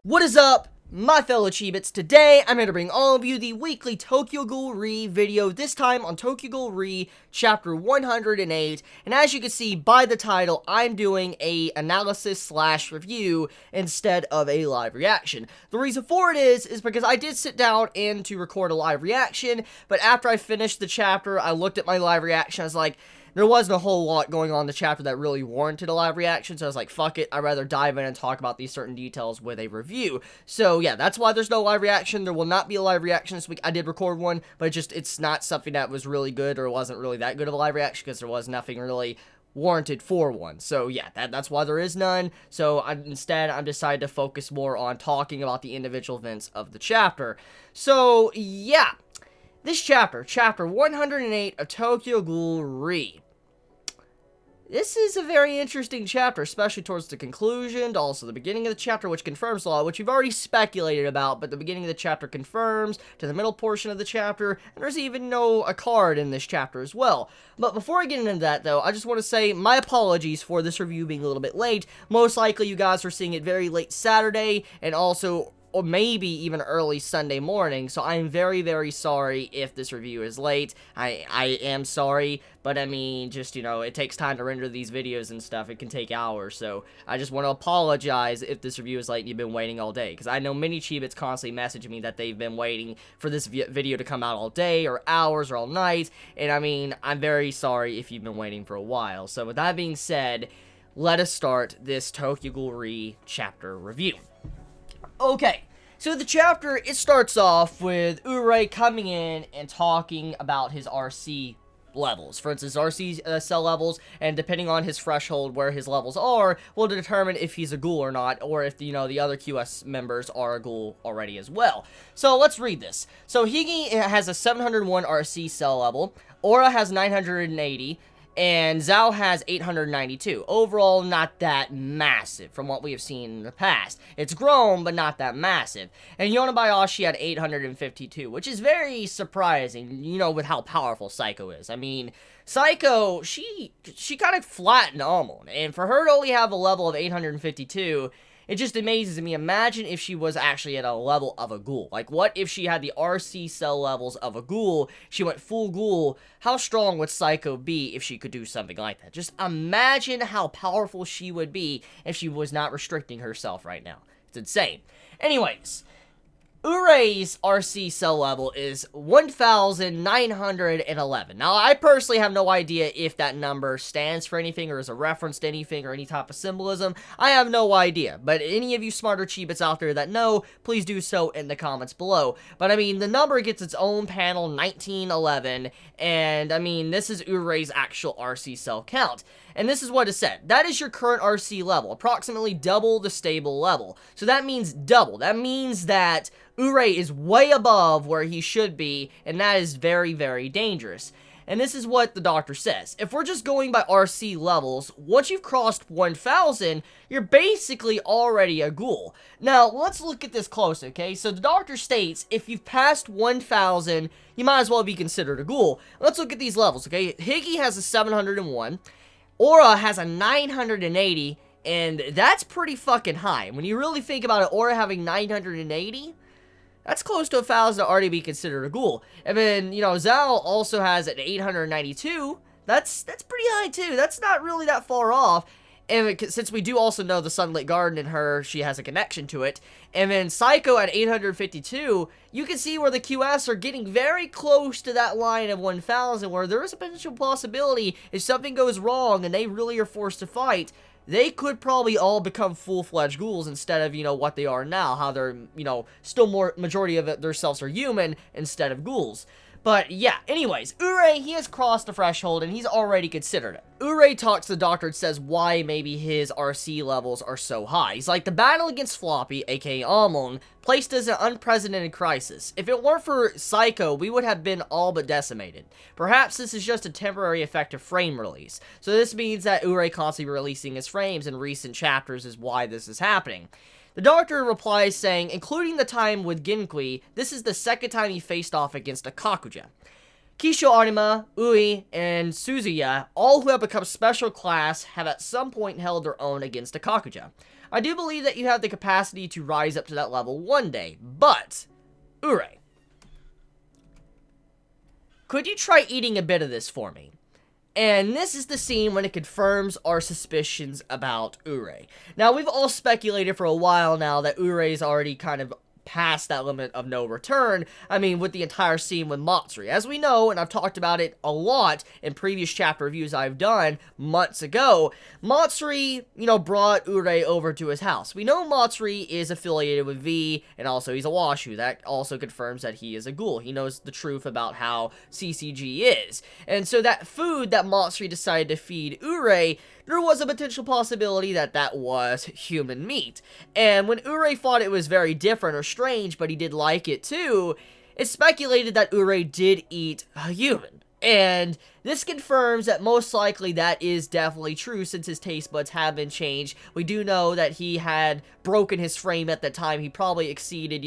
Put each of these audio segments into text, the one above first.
What is up, my fellow Chibits? Today, I'm here to bring all of you the weekly Tokyo Ghoul Re video, this time on Tokyo Ghoul Re Chapter 108, and as you can see by the title, I'm doing a analysis slash review instead of a live reaction. The reason for it is because I did sit down and to record a live reaction, but after I finished the chapter, I looked at my live reaction, I was like, there wasn't a whole lot going on in the chapter that really warranted a live reaction, so I was like, fuck it, I'd rather dive in and talk about these certain details with a review. So yeah, that's why there's no live reaction. There will not be a live reaction this week. I did record one, but it's not something that was really good, or wasn't really that good of a live reaction, because there was nothing really warranted for one. So yeah, that's why there is none. So instead, I'm decided to focus more on talking about the individual events of the chapter. So yeah. This chapter, Chapter 108 of Tokyo Ghoul Re. This is a very interesting chapter, especially towards the conclusion, also the beginning of the chapter, which confirms a lot, which we've already speculated about, but the beginning of the chapter confirms to the middle portion of the chapter, and there's even a card in this chapter as well. But before I get into that, though, I just want to say my apologies for this review being a little bit late. Most likely you guys are seeing it very late Saturday, and also or maybe even early Sunday morning, so I'm very, very sorry if this review is late. I am sorry, but I mean, just, it takes time to render these videos and stuff. It can take hours, so I just want to apologize if this review is late and you've been waiting all day, because I know many Chibits constantly messaging me that they've been waiting for this video to come out all day, or hours, or all night, and I mean, I'm very sorry if you've been waiting for a while. So with that being said, let us start this Tokyo Ghoul Re chapter review. Okay, so the chapter, it starts off with Urei coming in and talking about his RC levels. For instance, RC cell levels, and depending on his threshold where his levels are, will determine if he's a ghoul or not, or if, the other QS members are a ghoul already as well. So let's read this. So Higi has a 701 RC cell level, Aura has 980, and Zhao has 892. Overall, not that massive from what we have seen in the past. It's grown, but not that massive. And Yonebayashi had 852, which is very surprising, with how powerful Psycho is. I mean, Psycho, she kind of flattened Almond, and for her to only have a level of 852, it just amazes me. Imagine if she was actually at a level of a ghoul. Like, what if she had the RC cell levels of a ghoul, she went full ghoul? How strong would Psycho be if she could do something like that? Just imagine how powerful she would be if she was not restricting herself right now. It's insane. Anyways, Urei's RC cell level is 1,911. Now, I personally have no idea if that number stands for anything or is a reference to anything or any type of symbolism. I have no idea, but any of you smarter Chibits out there that know, please do so in the comments below. But I mean, the number gets its own panel, 1911, and I mean, this is Urei's actual RC cell count. And this is what it said. That is your current RC level, approximately double the stable level. So that means double. That means that Urei is way above where he should be, and that is very, very dangerous. And this is what the doctor says. If we're just going by RC levels, once you've crossed 1,000, you're basically already a ghoul. Now, let's look at this close, okay? So the doctor states, if you've passed 1,000, you might as well be considered a ghoul. Let's look at these levels, okay? Higi has a 701. Aura has a 980, and that's pretty fucking high. When you really think about it, Aura having 980, that's close to 1,000 to already be considered a ghoul. And then, Zhao also has an 892. That's pretty high, too. That's not really that far off. And since we do also know the Sunlit Garden in her, she has a connection to it. And then Psycho at 852, you can see where the QS are getting very close to that line of 1,000, where there is a potential possibility if something goes wrong and they really are forced to fight, they could probably all become full-fledged ghouls instead of, what they are now, how they're, still more, majority of their selves are human instead of ghouls. But yeah, anyways, Urei, he has crossed the threshold and he's already considered it. Urei talks to the doctor and says why maybe his RC levels are so high. He's like, the battle against Floppy, aka Almond, placed us in an unprecedented crisis. If it weren't for Psycho, we would have been all but decimated. Perhaps this is just a temporary effect of frame release. So this means that Urei constantly releasing his frames in recent chapters is why this is happening. The doctor replies saying, including the time with Genkui, this is the second time he faced off against a Kakuja. Kisho Arima, Ui, and Suzuya, all who have become special class, have at some point held their own against a Kakuja. I do believe that you have the capacity to rise up to that level one day, but, Ure, could you try eating a bit of this for me? And this is the scene when it confirms our suspicions about Ure. Now, we've all speculated for a while now that Ure's already kind of past that limit of no return. I mean, with the entire scene with Matsuri. As we know, and I've talked about it a lot in previous chapter reviews I've done months ago, Matsuri, brought Ure over to his house. We know Matsuri is affiliated with V, and also he's a Washu. That also confirms that he is a ghoul. He knows the truth about how CCG is. And so that food that Matsuri decided to feed Ure, there was a potential possibility that that was human meat. And when Ure thought it was very different or strange, but he did like it too, it's speculated that Ure did eat a human. And this confirms that most likely that is definitely true since his taste buds have been changed. We do know that he had broken his frame at the time. He probably exceeded,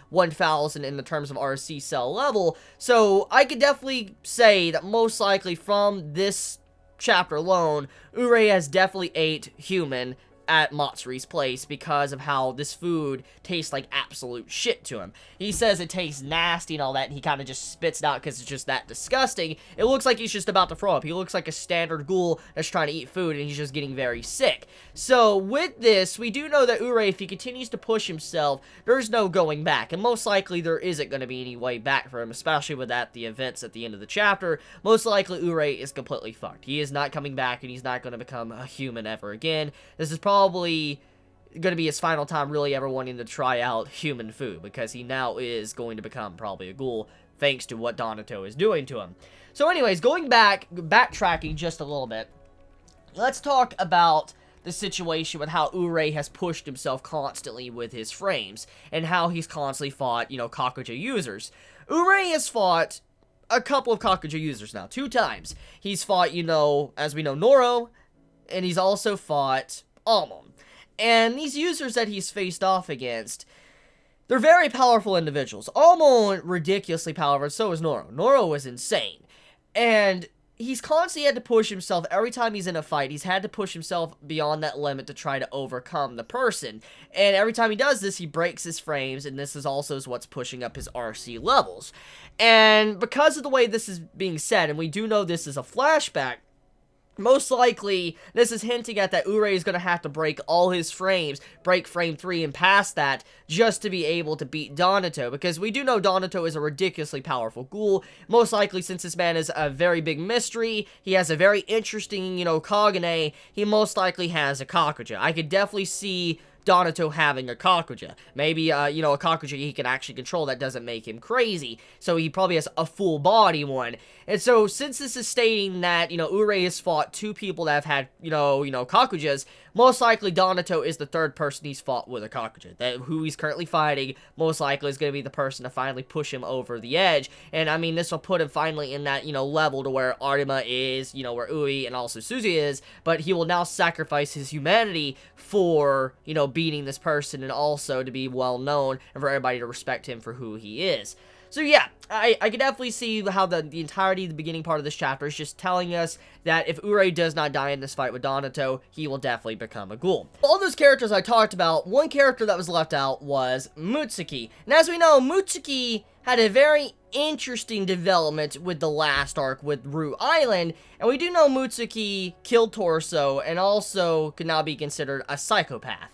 1,000 in the terms of RC cell level. So I could definitely say that most likely from this chapter alone, Ure has definitely ate human at Matsuri's place because of how this food tastes like absolute shit to him. He says it tastes nasty and all that, and he kind of just spits it out because it's just that disgusting. It looks like he's just about to throw up. He looks like a standard ghoul that's trying to eat food, and he's just getting very sick. So, with this, we do know that Ure, if he continues to push himself, there's no going back, and most likely there isn't going to be any way back for him, especially with the events at the end of the chapter. Most likely Ure is completely fucked. He is not coming back, and he's not going to become a human ever again. This is probably going to be his final time really ever wanting to try out human food, because he now is going to become probably a ghoul thanks to what Donato is doing to him. So anyways, backtracking just a little bit, let's talk about the situation with how Ure has pushed himself constantly with his frames, and how he's constantly fought, Kakuja users. Ure has fought a couple of Kakuja users now, 2 times. He's fought, as we know, Noro, and he's also fought Amon. And these users that he's faced off against, they're very powerful individuals. Amon, ridiculously powerful, so is Noro. Noro was insane. And he's constantly had to push himself. Every time he's in a fight, he's had to push himself beyond that limit to try to overcome the person. And every time he does this, he breaks his frames, and this is also what's pushing up his RC levels. And because of the way this is being said, and we do know this is a flashback, most likely, this is hinting at that Ure is going to have to break all his frames, break frame 3 and past that, just to be able to beat Donato, because we do know Donato is a ridiculously powerful ghoul. Most likely, since this man is a very big mystery, he has a very interesting, Kagane, he most likely has a Kakuja. I could definitely see Donato having a Kakuja. Maybe, a Kakuja he can actually control that doesn't make him crazy. So he probably has a full body one. And so, since this is stating that, Ure has fought 2 people that have had, Kakujas, most likely Donato is the 3rd person he's fought with a Kakuja. That who he's currently fighting, most likely is going to be the person to finally push him over the edge. And, I mean, this will put him finally in that, level to where Arima is, where Ui and also Suzy is, but he will now sacrifice his humanity for, beating this person, and also to be well known, and for everybody to respect him for who he is. So yeah, I can definitely see how the entirety of the beginning part of this chapter is just telling us that if Ure does not die in this fight with Donato, he will definitely become a ghoul. All those characters I talked about, one character that was left out was Mutsuki. And as we know, Mutsuki had a very interesting development with the last arc with Rue Island, and we do know Mutsuki killed Torso and also could now be considered a psychopath.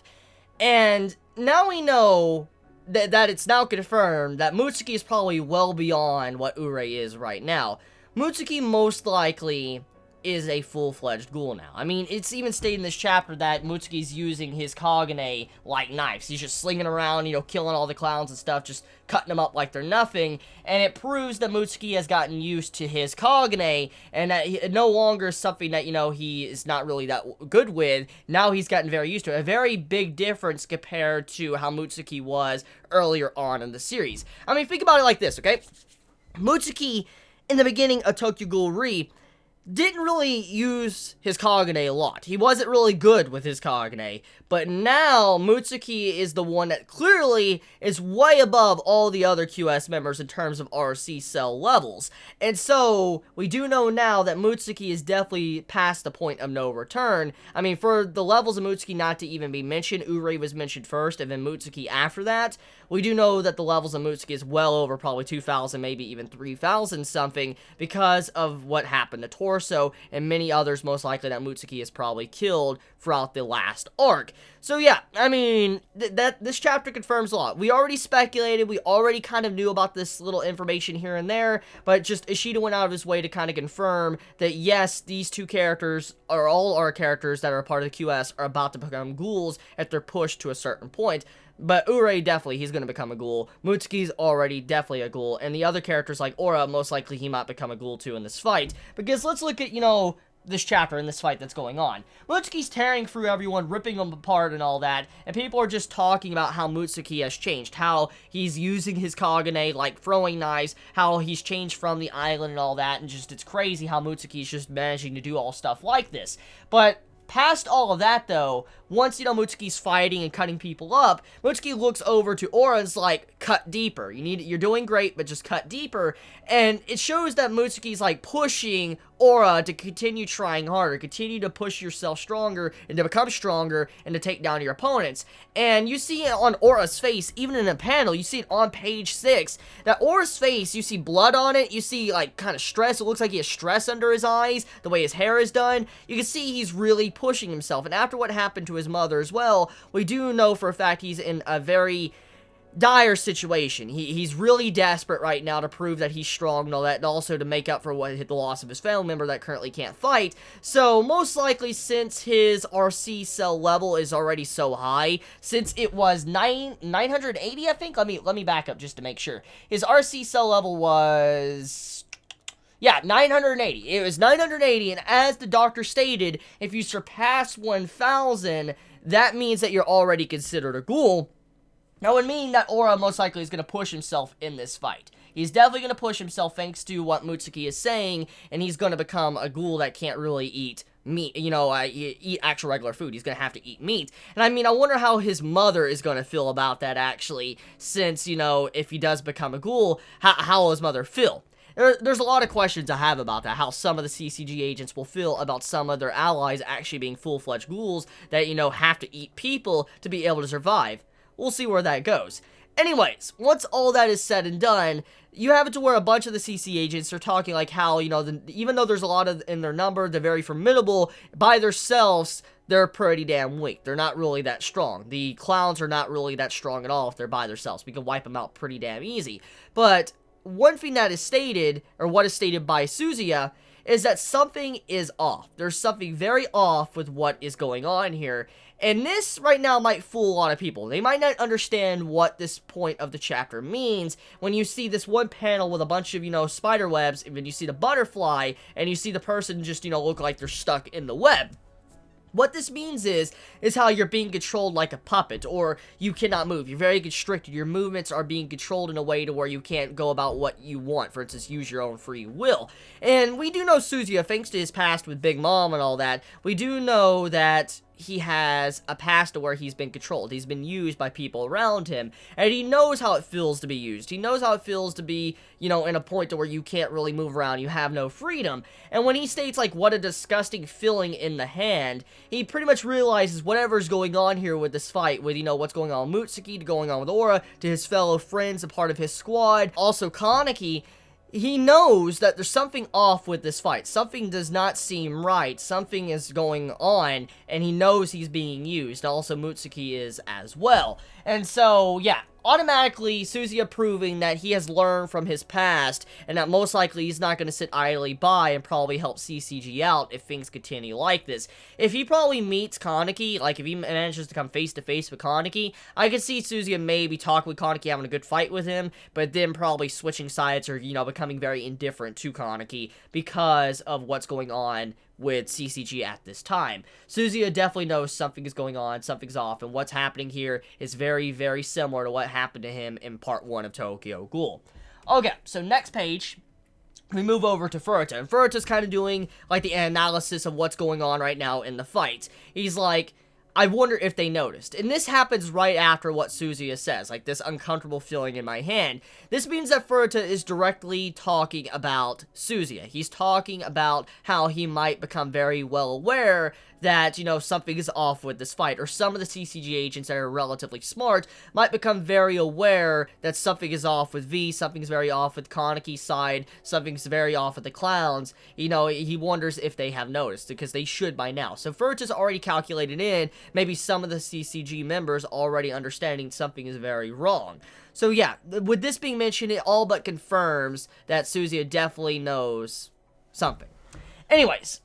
And now we know that it's now confirmed that Mutsuki is probably well beyond what Ure is right now. Mutsuki most likely is a full-fledged ghoul now. I mean, it's even stated in this chapter that Mutsuki's using his Kagane like knives. He's just slinging around, killing all the clowns and stuff, just cutting them up like they're nothing, and it proves that Mutsuki has gotten used to his Kagane, and that it no longer is something that, he is not really that good with. Now he's gotten very used to it. A very big difference compared to how Mutsuki was earlier on in the series. I mean, think about it like this, okay? Mutsuki, in the beginning of Tokyo Ghoul Re, didn't really use his Kagane a lot. He wasn't really good with his Kagane, but now Mutsuki is the one that clearly is way above all the other QS members in terms of RC cell levels. And so, we do know now that Mutsuki is definitely past the point of no return. I mean, for the levels of Mutsuki not to even be mentioned, Urei was mentioned first, and then Mutsuki after that. We do know that the levels of Mutsuki is well over probably 2,000, maybe even 3,000 something, because of what happened to Torso, and many others most likely that Mutsuki has probably killed throughout the last arc. So yeah, I mean, this chapter confirms a lot. We already speculated, we already kind of knew about this little information here and there, but just Ishida went out of his way to kind of confirm that yes, these two characters are all our characters that are a part of the QS are about to become ghouls if they're pushed to a certain point. But Urei, definitely, he's going to become a ghoul. Mutsuki's already definitely a ghoul. And the other characters like Aura, most likely he might become a ghoul too in this fight. Because let's look at, you know, this chapter and this fight that's going on. Mutsuki's tearing through everyone, ripping them apart and all that. And people are just talking about how Mutsuki has changed. How he's using his Kagane, like throwing knives. How he's changed from the island and all that. And just, it's crazy how Mutsuki's just managing to do all stuff like this. But past all of that, though, once, you know, Mutsuki's fighting and cutting people up, Mutsuki looks over to Aura and is like, cut deeper. You're doing great, but just cut deeper. And it shows that Mutsuki's, like, pushing Aura to continue trying harder, continue to push yourself stronger, and to become stronger, and to take down your opponents. And you see it on Aura's face, even in a panel, you see it on page 6, that Aura's face, you see blood on it, you see, like, kind of stress, it looks like he has stress under his eyes, the way his hair is done, you can see he's really pushing himself. And after what happened to his mother as well, we do know for a fact he's in a very dire situation. He's really desperate right now to prove that he's strong and all that, and also to make up for the loss of his family member that currently can't fight. So, most likely, since his RC cell level is already so high, since it was 980, I think? Let me back up just to make sure. His RC cell level was... yeah, 980. It was 980, and as the doctor stated, if you surpass 1,000, that means that you're already considered a ghoul. That would mean that Aura most likely is going to push himself in this fight. He's definitely going to push himself thanks to what Mutsuki is saying, and he's going to become a ghoul that can't really eat meat, you know, eat actual regular food. He's going to have to eat meat. And I mean, I wonder how his mother is going to feel about that, actually, since, you know, if he does become a ghoul, how will his mother feel? There's a lot of questions I have about that, how some of the CCG agents will feel about some of their allies actually being full-fledged ghouls that, you know, have to eat people to be able to survive. We'll see where that goes. Anyways, once all that is said and done, you have it to where a bunch of the CC agents are talking like how, you know, even though there's a lot of in their number, they're very formidable, by themselves, they're pretty damn weak. They're not really that strong. The clowns are not really that strong at all if they're by themselves. We can wipe them out pretty damn easy. But one thing that is stated, or what is stated by Suzuya, is that something is off. There's something very off with what is going on here. And this right now might fool a lot of people. They might not understand what this point of the chapter means when you see this one panel with a bunch of, you know, spider webs, and then you see the butterfly, and you see the person just, you know, look like they're stuck in the web. What this means is how you're being controlled like a puppet, or you cannot move. You're very constricted. Your movements are being controlled in a way to where you can't go about what you want. For instance, use your own free will. And we do know Suzuya, thanks to his past with Big Mom and all that, we do know that he has a past to where he's been controlled. He's been used by people around him, and he knows how it feels to be used. He knows how it feels to be, you know, in a point to where you can't really move around, you have no freedom. And when he states, like, what a disgusting feeling in the hand, he pretty much realizes whatever's going on here with this fight, with, you know, what's going on with Mutsuki, to going on with Aura, to his fellow friends, a part of his squad, also Kaneki, he knows that there's something off with this fight. Something does not seem right. Something is going on, and he knows he's being used. Also, Mutsuki is as well. And so, yeah, automatically, Suzuya proving that he has learned from his past, and that most likely he's not going to sit idly by and probably help CCG out if things continue like this. If he probably meets Kaneki, like if he manages to come face-to-face with Kaneki, I could see Suzuya maybe talking with Kaneki, having a good fight with him, but then probably switching sides or, you know, becoming very indifferent to Kaneki because of what's going on with CCG at this time. Suzuya definitely knows something is going on, something's off, and what's happening here is very, very similar to what happened to him in part 1 of Tokyo Ghoul. Okay, so next page, we move over to Furuta, and Furuta's kind of doing, like, the analysis of what's going on right now in the fight. He's like, I wonder if they noticed. And this happens right after what Suzuya says, like, this uncomfortable feeling in my hand. This means that Furuta is directly talking about Suzuya. He's talking about how he might become very well aware that, you know, something is off with this fight, or some of the CCG agents that are relatively smart might become very aware that something is off with V, something's very off with Kaneki's side, something's very off with the clowns. You know, he wonders if they have noticed, because they should by now. So Furuta's already calculated in, maybe some of the CCG members already understanding something is very wrong. So yeah, with this being mentioned, it all but confirms that Suzuya definitely knows something. Anyways,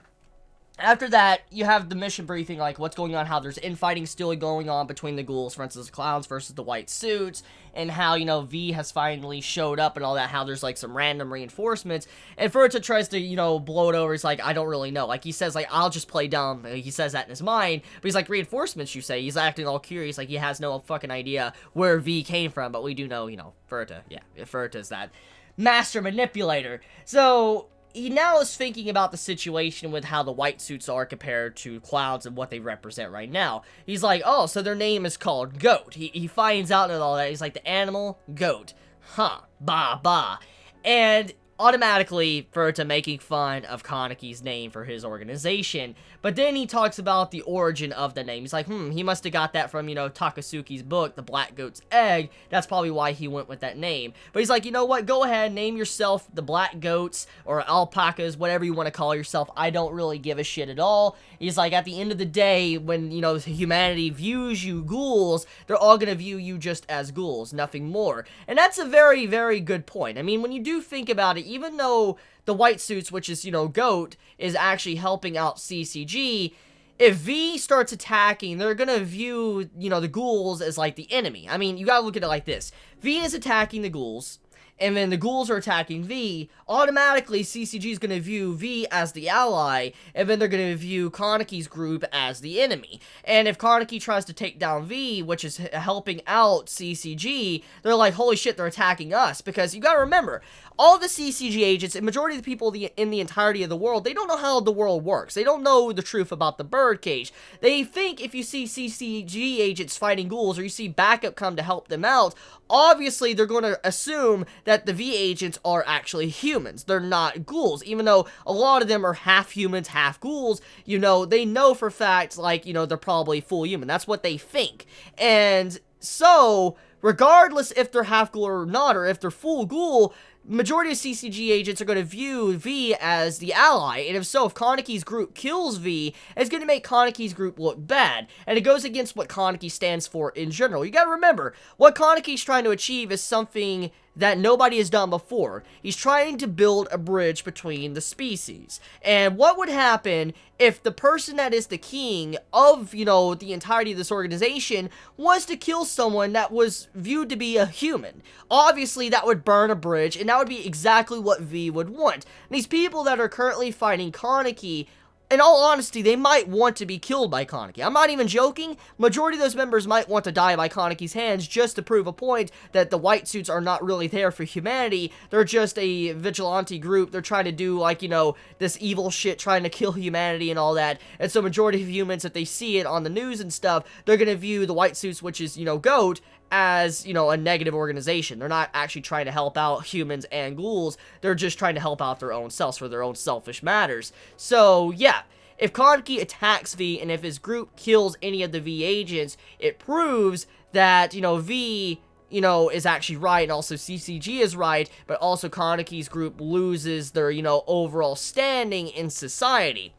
after that, you have the mission briefing, like, what's going on, how there's infighting still going on between the ghouls, for instance, the clowns versus the white suits, and how, you know, V has finally showed up and all that, how there's, like, some random reinforcements, and Furuta tries to, you know, blow it over. He's like, I don't really know. Like, he says, like, I'll just play dumb. He says that in his mind, but he's like, reinforcements, you say? He's acting all curious, like he has no fucking idea where V came from, but we do know, you know, Furuta, yeah, Furuta's that master manipulator. So he now is thinking about the situation with how the white suits are compared to clowns and what they represent right now. He's like, oh, so their name is called Goat. He finds out and all that. He's like, the animal, goat. Huh, bah, bah. And automatically, Furuta making fun of Kaneki's name for his organization. But then he talks about the origin of the name. He's like, he must have got that from, you know, Takasuki's book, The Black Goat's Egg. That's probably why he went with that name. But he's like, you know what? Go ahead, name yourself the Black Goats or Alpacas, whatever you want to call yourself. I don't really give a shit at all. He's like, at the end of the day, when, you know, humanity views you ghouls, they're all going to view you just as ghouls, nothing more. And that's a very, very good point. I mean, when you do think about it, even though the white suits, which is, you know, Goat, is actually helping out CCG, if V starts attacking, they're gonna view, you know, the ghouls as, like, the enemy. I mean, you gotta look at it like this. V is attacking the ghouls, and then the ghouls are attacking V. Automatically, CCG is gonna view V as the ally, and then they're gonna view Kaneki's group as the enemy. And if Kaneki tries to take down V, which is helping out CCG, they're like, holy shit, they're attacking us. Because you gotta remember, all the CCG agents, and majority of the people in the entirety of the world, they don't know how the world works. They don't know the truth about the birdcage. They think if you see CCG agents fighting ghouls, or you see backup come to help them out, obviously they're going to assume that the V agents are actually humans. They're not ghouls, even though a lot of them are half humans, half ghouls. You know, they know for fact, like, you know, they're probably full human. That's what they think. And so, regardless if they're half ghoul or not, or if they're full ghoul, majority of CCG agents are going to view V as the ally, and if so, if Kaneki's group kills V, it's going to make Kaneki's group look bad, and it goes against what Kaneki stands for in general. You gotta remember, what Kaneki's trying to achieve is something that nobody has done before. He's trying to build a bridge between the species. And what would happen if the person that is the king of, you know, the entirety of this organization was to kill someone that was viewed to be a human? Obviously, that would burn a bridge, and that would be exactly what V would want. And these people that are currently fighting Kaneki, in all honesty, they might want to be killed by Kaneki. I'm not even joking. Majority of those members might want to die by Kaneki's hands just to prove a point that the white suits are not really there for humanity. They're just a vigilante group. They're trying to do, like, you know, this evil shit, trying to kill humanity and all that. And so majority of humans, if they see it on the news and stuff, they're going to view the white suits, which is, you know, Goat, as, you know, a negative organization. They're not actually trying to help out humans and ghouls. They're just trying to help out their own selves for their own selfish matters. So, yeah. If Kaneki attacks V, and if his group kills any of the V agents, it proves that, you know, V, you know, is actually right, and also CCG is right, but also Kaneki's group loses their, you know, overall standing in society.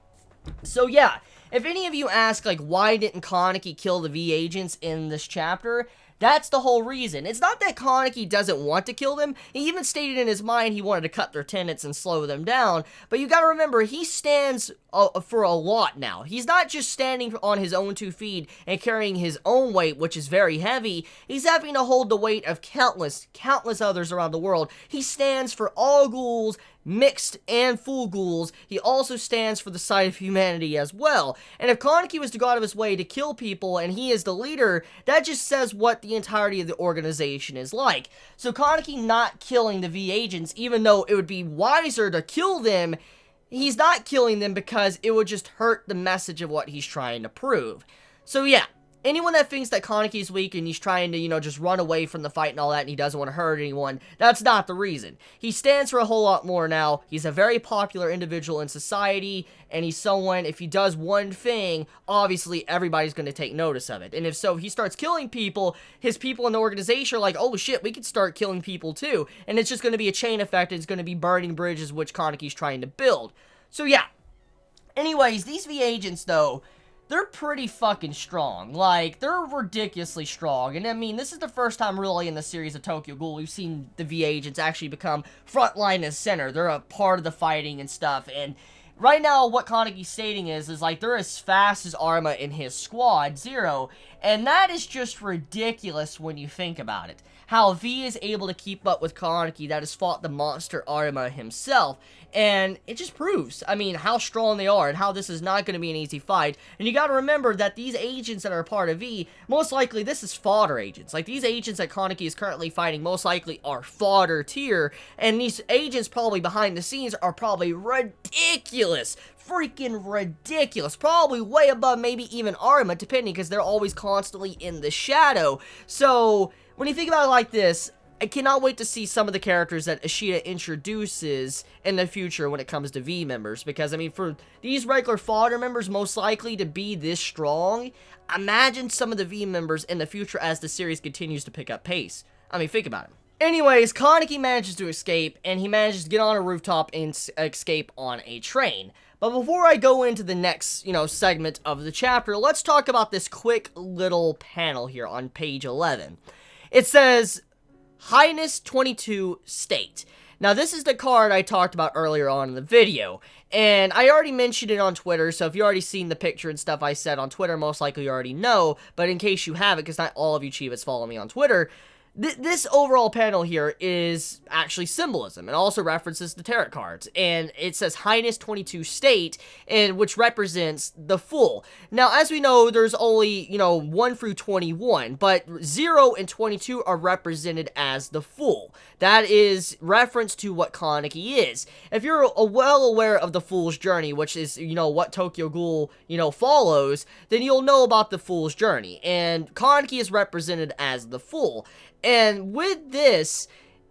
So, yeah. If any of you ask, like, why didn't Kaneki kill the V agents in this chapter, that's the whole reason. It's not that Kaneki doesn't want to kill them. He even stated in his mind he wanted to cut their tenets and slow them down. But you gotta remember, he stands for a lot now. He's not just standing on his own 2 feet and carrying his own weight, which is very heavy. He's having to hold the weight of countless others around the world. He stands for all ghouls mixed and full ghouls, he also stands for the side of humanity as well. And if Kaneki was to go out of his way to kill people and he is the leader, that just says what the entirety of the organization is like. So Kaneki not killing the V agents, even though it would be wiser to kill them, he's not killing them because it would just hurt the message of what he's trying to prove. So yeah, anyone that thinks that Kaneki is weak and he's trying to, just run away from the fight and all that and he doesn't want to hurt anyone, that's not the reason. He stands for a whole lot more now. He's a very popular individual in society, and he's someone, if he does one thing, obviously everybody's going to take notice of it. And if he starts killing people, his people in the organization are like, oh shit, we could start killing people too. And it's just going to be a chain effect. It's going to be burning bridges, which Kaneki's trying to build. So yeah. Anyways, these V agents though, they're pretty fucking strong. Like, they're ridiculously strong. And I mean, this is the first time really in the series of Tokyo Ghoul we've seen the V agents actually become frontline and center. They're a part of the fighting and stuff. And right now, what Kaneki's stating is like, they're as fast as Arma in his squad, Zero. And that is just ridiculous when you think about it. How V is able to keep up with Kaneki that has fought the monster Arma himself. And it just proves, I mean, how strong they are and how this is not going to be an easy fight. And you got to remember that these agents that are a part of V, most likely this is fodder agents. Like, these agents that Kaneki is currently fighting most likely are fodder tier. And these agents probably behind the scenes are probably ridiculous. Freaking ridiculous. Probably way above maybe even Arma, depending, because they're always constantly in the shadow. So when you think about it like this, I cannot wait to see some of the characters that Ishida introduces in the future when it comes to V members. Because, I mean, for these regular fodder members most likely to be this strong, imagine some of the V members in the future as the series continues to pick up pace. I mean, think about it. Anyways, Kaneki manages to escape, and he manages to get on a rooftop and escape on a train. But before I go into the next, segment of the chapter, let's talk about this quick little panel here on page 11. It says, Highness 22 State. Now, this is the card I talked about earlier on in the video, and I already mentioned it on Twitter, so if you already seen the picture and stuff I said on Twitter, most likely you already know, but in case you haven't, because not all of you Chivas follow me on Twitter, this overall panel here is actually symbolism. It also references the tarot cards, and it says Highness 22 State, and which represents the Fool. Now, as we know, there's only, 1 through 21, but 0 and 22 are represented as the Fool. That is reference to what Kaneki is. If you're well aware of the Fool's Journey, which is, what Tokyo Ghoul, follows, then you'll know about the Fool's Journey, and Kaneki is represented as the Fool. And with this,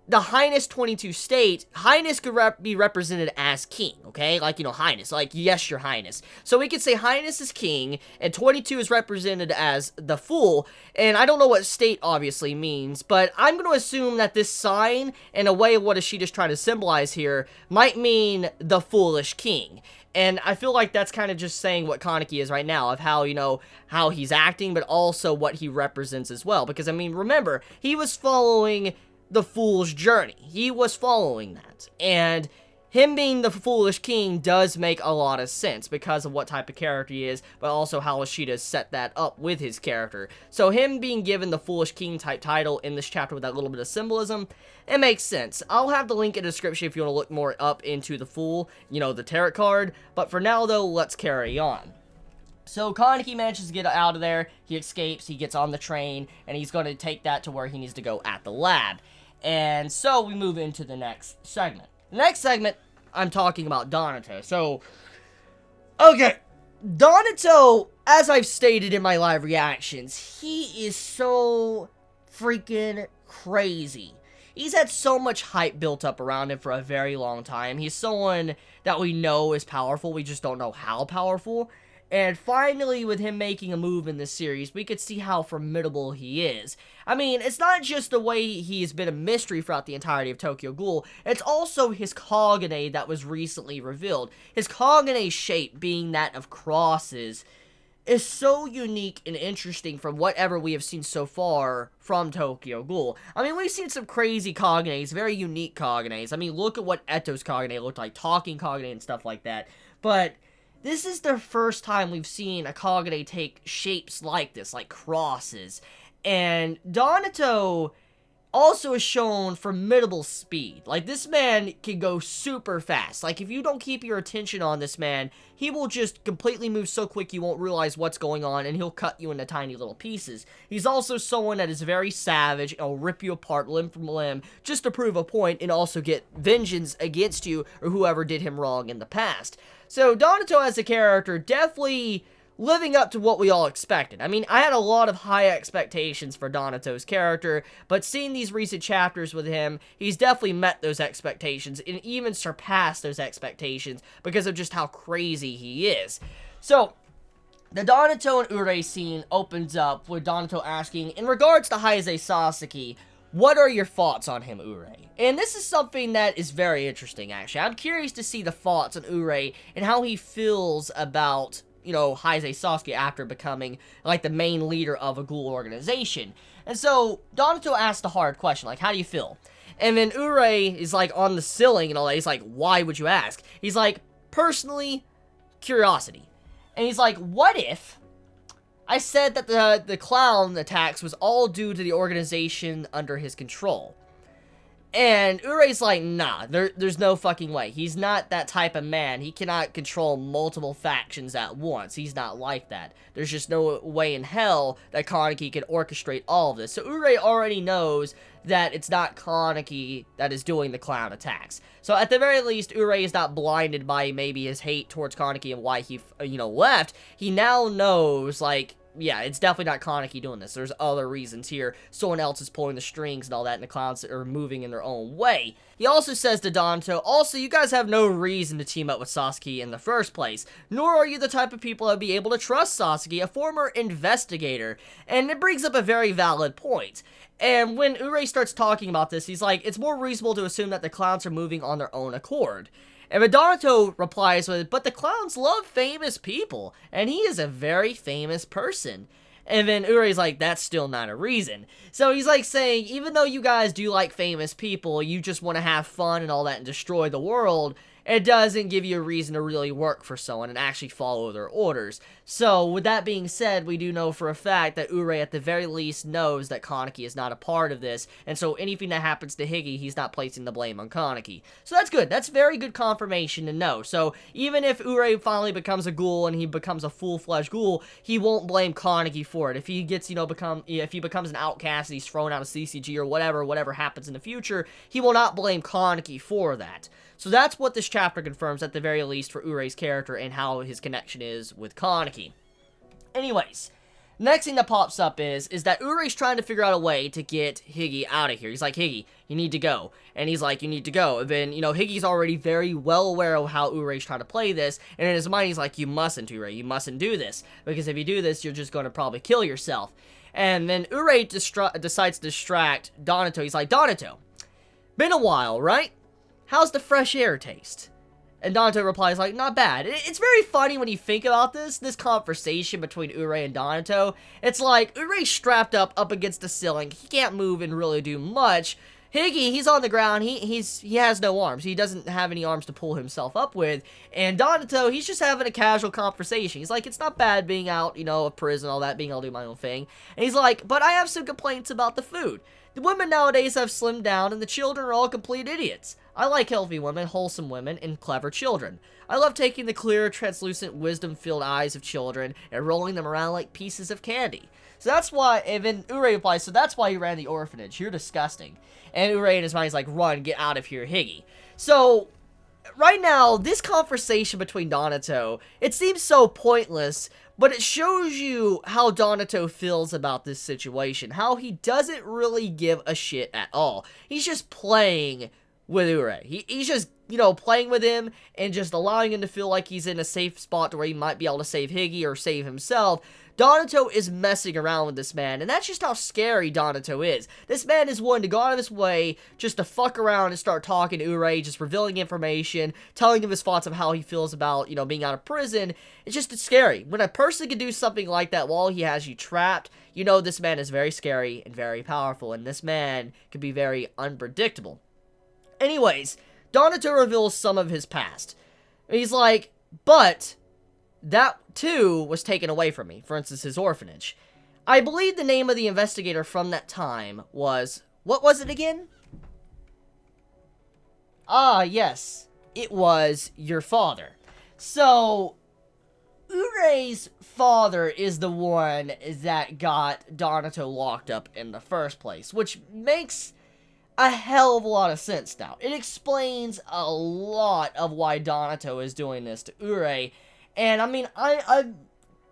the Highness 22 State, Highness could be represented as king, okay? Like, Highness, like, yes, your Highness. So we could say Highness is king, and 22 is represented as the Fool, and I don't know what state obviously means, but I'm going to assume that this sign, in a way of what Ishida's trying to symbolize here, might mean the foolish king. And I feel like that's kind of just saying what Kaneki is right now, of how, how he's acting, but also what he represents as well. Because, I mean, remember, he was following the Fool's Journey. He was following that. And him being the foolish king does make a lot of sense because of what type of character he is, but also how Ishida set that up with his character. So him being given the foolish king type title in this chapter with that little bit of symbolism, it makes sense. I'll have the link in the description if you want to look more up into the Fool, the tarot card. But for now, though, let's carry on. So Kaneki manages to get out of there, he escapes, he gets on the train, and he's going to take that to where he needs to go at the lab. And so we move into the next segment. The next segment, I'm talking about Donato. So, okay, Donato, as I've stated in my live reactions, he is so freaking crazy. He's had so much hype built up around him for a very long time. He's someone that we know is powerful, we just don't know how powerful. And finally, with him making a move in this series, we could see how formidable he is. I mean, it's not just the way he's been a mystery throughout the entirety of Tokyo Ghoul, it's also his Kagane that was recently revealed. His Kagane shape, being that of crosses, is so unique and interesting from whatever we have seen so far from Tokyo Ghoul. I mean, we've seen some crazy Kaganes, very unique Kaganes. I mean, look at what Eto's Kagane looked like, talking Kagane and stuff like that. But this is the first time we've seen a Kagane take shapes like this, like crosses. And Donato, also has shown formidable speed. Like, this man can go super fast. Like, if you don't keep your attention on this man, he will just completely move so quick you won't realize what's going on, and he'll cut you into tiny little pieces. He's also someone that is very savage and will rip you apart limb from limb just to prove a point and also get vengeance against you or whoever did him wrong in the past. So, Donato as a character definitely living up to what we all expected. I mean, I had a lot of high expectations for Donato's character, but seeing these recent chapters with him, he's definitely met those expectations and even surpassed those expectations because of just how crazy he is. So, the Donato and Urei scene opens up with Donato asking, in regards to Heise Sasaki, what are your thoughts on him, Urei? And this is something that is very interesting, actually. I'm curious to see the thoughts on Urei and how he feels about, you know, Heise Sasaki after becoming, like, the main leader of a Ghoul organization. And so, Donato asked a hard question, like, how do you feel? And then Urei is, like, on the ceiling and all that. He's like, why would you ask? He's like, personally, curiosity. And he's like, what if I said that the clown attacks was all due to the organization under his control? And Urei's like, nah, there's no fucking way. He's not that type of man. He cannot control multiple factions at once. He's not like that. There's just no way in hell that Kaneki could orchestrate all of this. So Urei already knows that it's not Kaneki that is doing the clown attacks. So at the very least, Urei is not blinded by maybe his hate towards Kaneki and why he, left. He now knows, like, yeah, it's definitely not Kaneki doing this. There's other reasons here. Someone else is pulling the strings and all that, and the clowns are moving in their own way. He also says to Donato, also, you guys have no reason to team up with Sasaki in the first place, nor are you the type of people that would be able to trust Sasaki, a former investigator. And it brings up a very valid point. And when Urei starts talking about this, he's like, it's more reasonable to assume that the clowns are moving on their own accord. And Donato replies with, but the clowns love famous people, and he is a very famous person. And then Urei's like, that's still not a reason. So he's like saying, even though you guys do like famous people, you just want to have fun and all that and destroy the world, it doesn't give you a reason to really work for someone and actually follow their orders. So, with that being said, we do know for a fact that Urei at the very least knows that Kaneki is not a part of this, and so anything that happens to Higi, he's not placing the blame on Kaneki. So that's good. That's very good confirmation to know. So, even if Urei finally becomes a ghoul and he becomes a full-fledged ghoul, he won't blame Kaneki for it. If he gets, if he becomes an outcast and he's thrown out of CCG or whatever happens in the future, he will not blame Kaneki for that. So that's what this chapter confirms at the very least for Urei's character and how his connection is with Kaneki. Anyways, next thing that pops up is that Urei's trying to figure out a way to get Higi out of here. He's like, Higi, you need to go. And he's like, you need to go. And then, Higi's already very well aware of how Urei's trying to play this. And in his mind, he's like, you mustn't, Urei. You mustn't do this. Because if you do this, you're just going to probably kill yourself. And then Urei decides to distract Donato. He's like, Donato, been a while, right? How's the fresh air taste? And Donato replies like, not bad. It's very funny when you think about this conversation between Urei and Donato. It's like, Urei's strapped up against the ceiling. He can't move and really do much. Higi, he's on the ground. He has no arms. He doesn't have any arms to pull himself up with. And Donato, he's just having a casual conversation. He's like, it's not bad being out, of prison, all that, being able to do my own thing. And he's like, but I have some complaints about the food. The women nowadays have slimmed down, and the children are all complete idiots. I like healthy women, wholesome women, and clever children. I love taking the clear, translucent, wisdom-filled eyes of children and rolling them around like pieces of candy. So that's why, and then Urei replies, so that's why you ran the orphanage. You're disgusting. And Urei in his mind is like, run, get out of here, Higi. So, right now, this conversation between Donato, it seems so pointless, but it shows you how Donato feels about this situation. How he doesn't really give a shit at all. He's just playing with Urei. He's just, playing with him and just allowing him to feel like he's in a safe spot to where he might be able to save Higi or save himself. Donato is messing around with this man, and that's just how scary Donato is. This man is willing to go out of his way just to fuck around and start talking to Urei, just revealing information, telling him his thoughts of how he feels about, being out of prison. It's just scary. When a person can do something like that while he has you trapped, this man is very scary and very powerful, and this man can be very unpredictable. Anyways, Donato reveals some of his past. He's like, but that too was taken away from me. For instance, his orphanage. I believe the name of the investigator from that time was What was it again? Ah, yes. It was your father. So, Urei's father is the one that got Donato locked up in the first place, which makes a hell of a lot of sense now. It explains a lot of why Donato is doing this to Urei, and I mean, I'm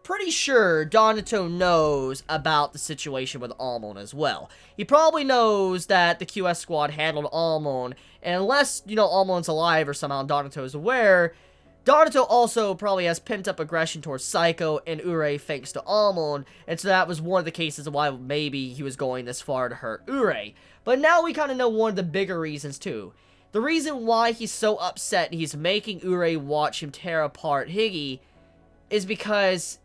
pretty sure Donato knows about the situation with Almond as well. He probably knows that the QS squad handled Almond, and unless, you know, Almond's alive or somehow Donato is aware, Donato also probably has pent-up aggression towards Psycho and Urei thanks to Almond, and so that was one of the cases of why maybe he was going this far to hurt Urei. But now we kind of know one of the bigger reasons too. The reason why he's so upset and he's making Urei watch him tear apart Higgy is because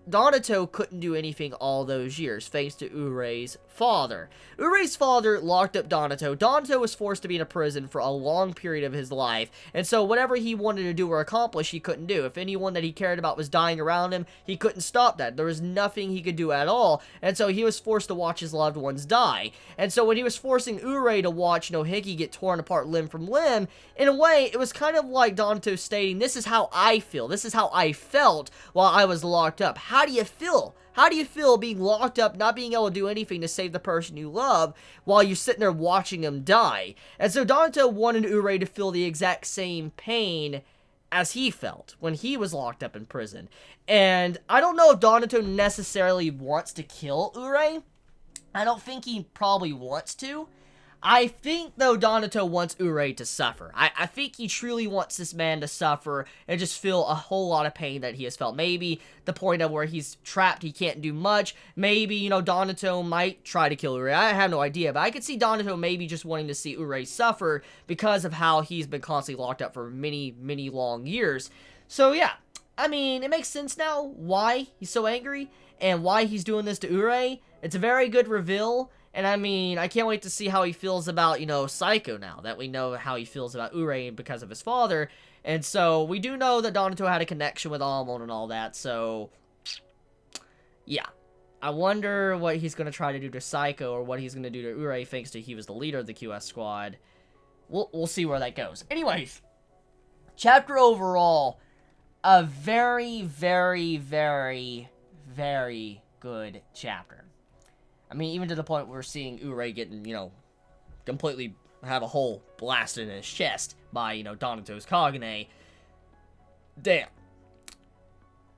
Donato couldn't do anything all those years, thanks to Urei's father. Urei's father locked up Donato. Donato was forced to be in a prison for a long period of his life, and so whatever he wanted to do or accomplish, he couldn't do. If anyone that he cared about was dying around him, he couldn't stop that. There was nothing he could do at all, and so he was forced to watch his loved ones die. And so when he was forcing Urei to watch, you know, Higgy get torn apart limb from limb, in a way, it was kind of like Donato stating, this is how I feel. This is how I felt while I was locked up. How do you feel? How do you feel being locked up, not being able to do anything to save the person you love, while you're sitting there watching them die? And so Donato wanted Urei to feel the exact same pain as he felt when he was locked up in prison. And I don't know if Donato necessarily wants to kill Urei. I don't think he probably wants to. I think, though, Donato wants Urei to suffer. I think he truly wants this man to suffer and just feel a whole lot of pain that he has felt. Maybe the point of where he's trapped, he can't do much. Maybe, you know, Donato might try to kill Urei. I have no idea, but I could see Donato maybe just wanting to see Urei suffer because of how he's been constantly locked up for many, many long years. So, yeah. I mean, it makes sense now why he's so angry and why he's doing this to Urei. It's a very good reveal. And I mean, I can't wait to see how he feels about, you know, Psycho now that we know how he feels about Urei because of his father. And so, we do know that Donato had a connection with Almond and all that, so, yeah. I wonder what he's going to try to do to Psycho or what he's going to do to Urei thanks to he was the leader of the QS squad. We'll see where that goes. Anyways, chapter overall, a very, very, very, very good chapter. I mean, even to the point where we're seeing Urei getting, you know, completely have a hole blasted in his chest by, you know, Donato's Kagane. Damn.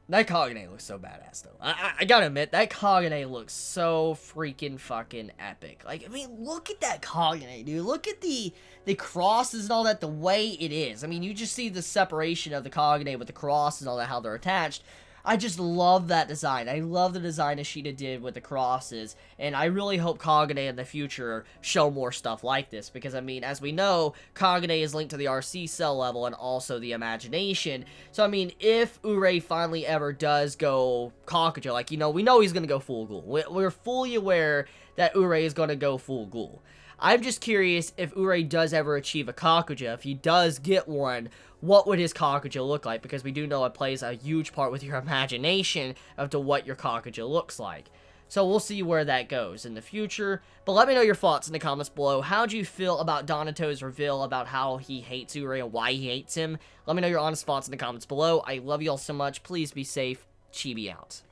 That Kagane looks so badass, though. I gotta admit, that Kagane looks so freaking fucking epic. Like, I mean, look at that Kagane, dude. Look at the crosses and all that, the way it is. I mean, you just see the separation of the Kagane with the crosses and all that, how they're attached. I just love that design. I love the design Ashita did with the crosses, and I really hope Kagane in the future show more stuff like this, because, I mean, as we know, Kagane is linked to the RC cell level and also the imagination, so, I mean, if Urei finally ever does go Kakuja, like, you know, we know he's gonna go full Ghoul. We're fully aware that Urei is gonna go full Ghoul. I'm just curious if Urei does ever achieve a Kakuja, if he does get one, what would his Kakuja look like? Because we do know it plays a huge part with your imagination of to what your Kakuja looks like. So we'll see where that goes in the future. But let me know your thoughts in the comments below. How do you feel about Donato's reveal about how he hates Urei and why he hates him? Let me know your honest thoughts in the comments below. I love you all so much. Please be safe. Chibi out.